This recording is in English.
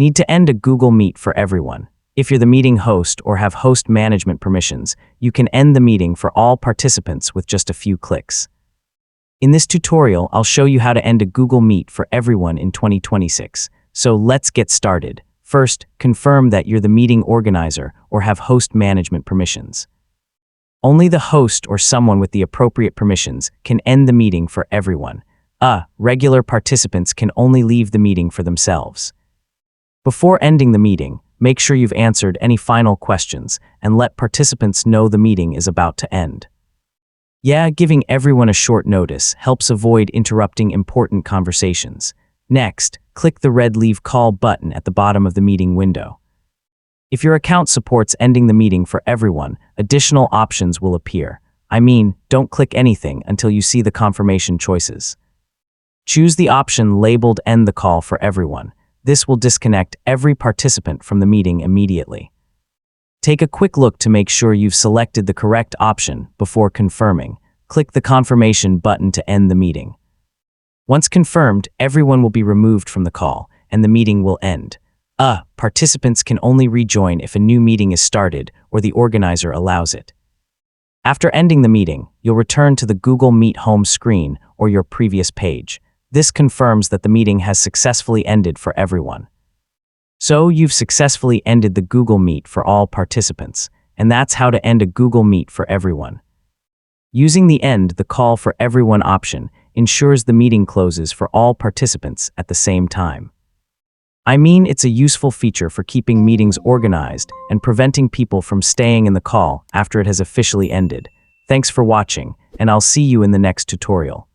Need to end a Google Meet for everyone. If you're the meeting host or have host management permissions, you can end the meeting for all participants with just a few clicks. In this tutorial, I'll show you how to end a Google Meet for everyone in 2026. So let's get started. First, confirm that you're the meeting organizer or have host management permissions. Only the host or someone with the appropriate permissions can end the meeting for everyone. Regular participants can only leave the meeting for themselves. Before ending the meeting, make sure you've answered any final questions and let participants know the meeting is about to end. Giving everyone a short notice helps avoid interrupting important conversations. Next, click the red Leave Call button at the bottom of the meeting window. If your account supports ending the meeting for everyone, additional options will appear. Don't click anything until you see the confirmation choices. Choose the option labeled End the Call for Everyone. This will disconnect every participant from the meeting immediately. Take a quick look to make sure you've selected the correct option before confirming. Click the confirmation button to end the meeting. Once confirmed, everyone will be removed from the call, and the meeting will end. Participants can only rejoin if a new meeting is started or the organizer allows it. After ending the meeting, you'll return to the Google Meet home screen or your previous page. This confirms that the meeting has successfully ended for everyone. So you've successfully ended the Google Meet for all participants, and that's how to end a Google Meet for everyone. Using the End the Call for Everyone option ensures the meeting closes for all participants at the same time. It's a useful feature for keeping meetings organized and preventing people from staying in the call after it has officially ended. Thanks for watching, and I'll see you in the next tutorial.